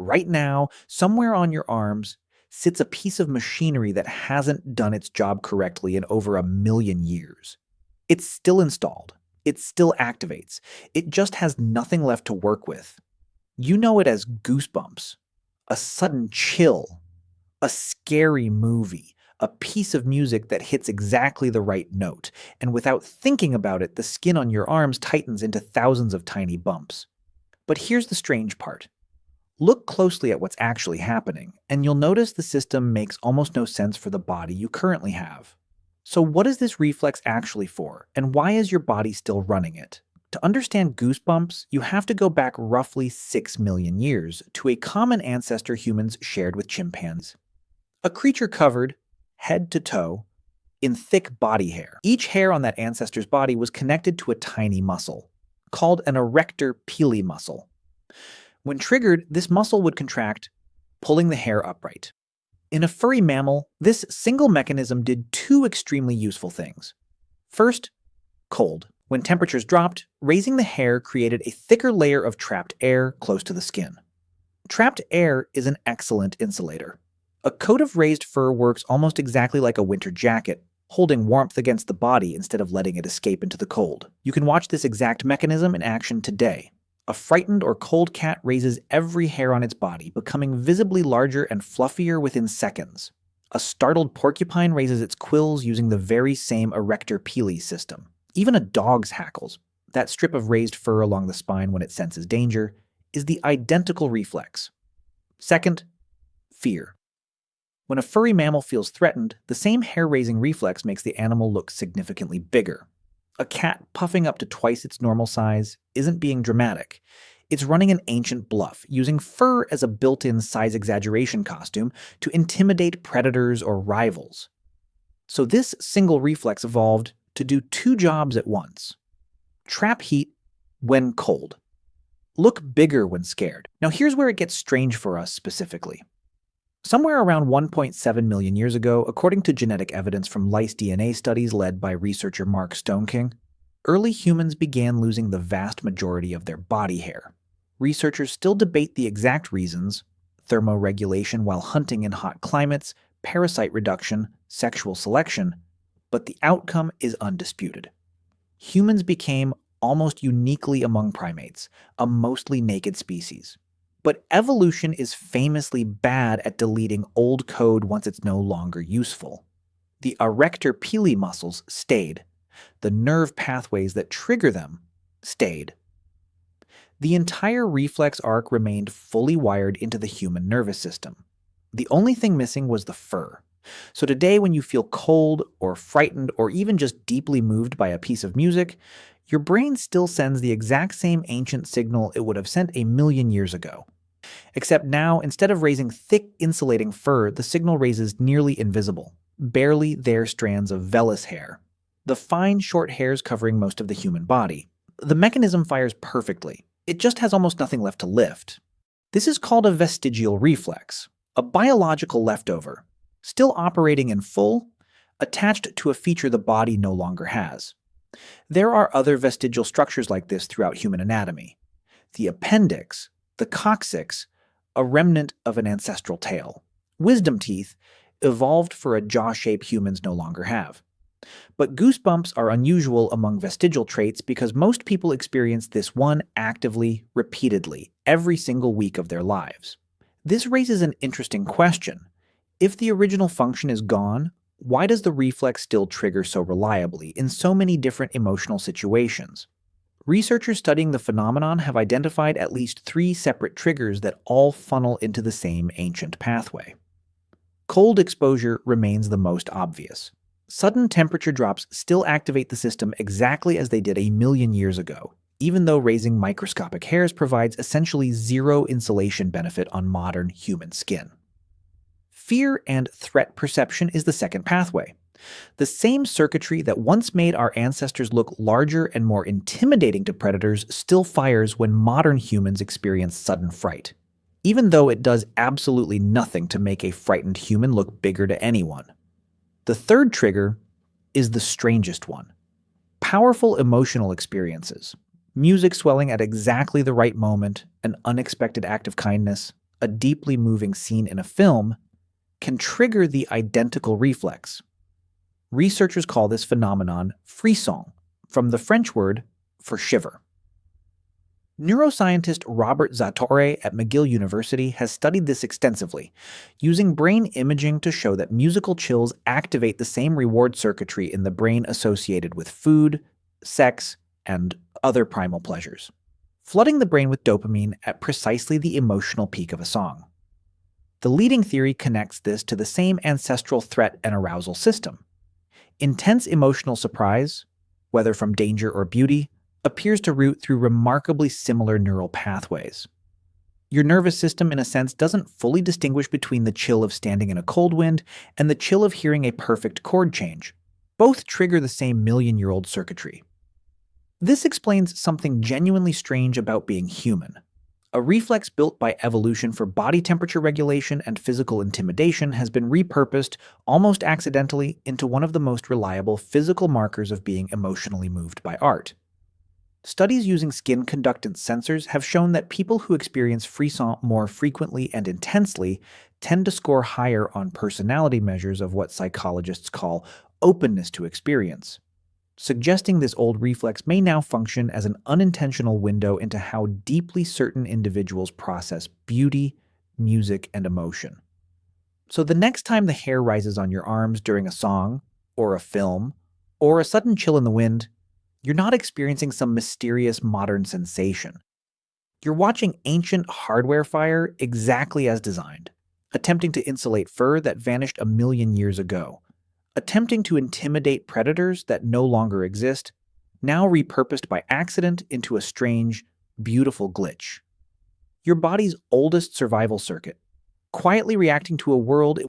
right now, somewhere on your arms, sits a piece of machinery that hasn't done its job correctly in over 1 million years. It's still installed. It still activates. It just has nothing left to work with. You know it as goosebumps, a sudden chill, a scary movie, a piece of music that hits exactly the right note, and without thinking about it, the skin on your arms tightens into thousands of tiny bumps. But here's the strange part. Look closely at what's actually happening, and you'll notice the system makes almost no sense for the body you currently have. So what is this reflex actually for, and why is your body still running it? To understand goosebumps, you have to go back roughly 6 million years to a common ancestor humans shared with chimpanzees. A creature covered, head to toe, in thick body hair. Each hair on that ancestor's body was connected to a tiny muscle, called an erector pili muscle. When triggered, this muscle would contract, pulling the hair upright. In a furry mammal, this single mechanism did two extremely useful things. First, cold. When temperatures dropped, raising the hair created a thicker layer of trapped air close to the skin. Trapped air is an excellent insulator. A coat of raised fur works almost exactly like a winter jacket, holding warmth against the body instead of letting it escape into the cold. You can watch this exact mechanism in action today. A frightened or cold cat raises every hair on its body, becoming visibly larger and fluffier within seconds. A startled porcupine raises its quills using the very same erector pili system. Even a dog's hackles, that strip of raised fur along the spine when it senses danger, is the identical reflex. Second, fear. When a furry mammal feels threatened, the same hair-raising reflex makes the animal look significantly bigger. A cat puffing up to twice its normal size isn't being dramatic. It's running an ancient bluff, using fur as a built-in size exaggeration costume to intimidate predators or rivals. So this single reflex evolved to do two jobs at once. Trap heat when cold. Look bigger when scared. Now here's where it gets strange for us specifically. Somewhere around 1.7 million years ago, according to genetic evidence from lice DNA studies led by researcher Mark Stoneking, early humans began losing the vast majority of their body hair. Researchers still debate the exact reasons: thermoregulation while hunting in hot climates, parasite reduction, sexual selection, but the outcome is undisputed. Humans became almost uniquely among primates, a mostly naked species. But evolution is famously bad at deleting old code once it's no longer useful. The erector pili muscles stayed. The nerve pathways that trigger them stayed. The entire reflex arc remained fully wired into the human nervous system. The only thing missing was the fur. So today, when you feel cold or frightened or even just deeply moved by a piece of music, your brain still sends the exact same ancient signal it would have sent 1 million years ago. Except now, instead of raising thick, insulating fur, the signal raises nearly invisible, barely there strands of vellus hair, the fine, short hairs covering most of the human body. The mechanism fires perfectly. It just has almost nothing left to lift. This is called a vestigial reflex, a biological leftover, still operating in full, attached to a feature the body no longer has. There are other vestigial structures like this throughout human anatomy. The appendix, the coccyx, a remnant of an ancestral tail. Wisdom teeth evolved for a jaw shape humans no longer have. But goosebumps are unusual among vestigial traits because most people experience this one actively, repeatedly, every single week of their lives. This raises an interesting question. If the original function is gone, why does the reflex still trigger so reliably in so many different emotional situations? Researchers studying the phenomenon have identified at least 3 separate triggers that all funnel into the same ancient pathway. Cold exposure remains the most obvious. Sudden temperature drops still activate the system exactly as they did 1 million years ago, even though raising microscopic hairs provides essentially zero insulation benefit on modern human skin. Fear and threat perception is the second pathway. The same circuitry that once made our ancestors look larger and more intimidating to predators still fires when modern humans experience sudden fright, even though it does absolutely nothing to make a frightened human look bigger to anyone. The third trigger is the strangest one. Powerful emotional experiences. Music swelling at exactly the right moment, an unexpected act of kindness, a deeply moving scene in a film, can trigger the identical reflex. Researchers call this phenomenon frisson, from the French word for shiver. Neuroscientist Robert Zatorre at McGill University has studied this extensively, using brain imaging to show that musical chills activate the same reward circuitry in the brain associated with food, sex, and other primal pleasures, flooding the brain with dopamine at precisely the emotional peak of a song. The leading theory connects this to the same ancestral threat and arousal system. Intense emotional surprise, whether from danger or beauty, appears to route through remarkably similar neural pathways. Your nervous system, in a sense, doesn't fully distinguish between the chill of standing in a cold wind and the chill of hearing a perfect chord change. Both trigger the same million-year-old circuitry. This explains something genuinely strange about being human. A reflex built by evolution for body temperature regulation and physical intimidation has been repurposed, almost accidentally, into one of the most reliable physical markers of being emotionally moved by art. Studies using skin conductance sensors have shown that people who experience frisson more frequently and intensely tend to score higher on personality measures of what psychologists call openness to experience, suggesting this old reflex may now function as an unintentional window into how deeply certain individuals process beauty, music, and emotion. So the next time the hair rises on your arms during a song, or a film, or a sudden chill in the wind, you're not experiencing some mysterious modern sensation. You're watching ancient hardware fire exactly as designed, attempting to insulate fur that vanished a million years ago, attempting to intimidate predators that no longer exist, now repurposed by accident into a strange, beautiful glitch. Your body's oldest survival circuit, quietly reacting to a world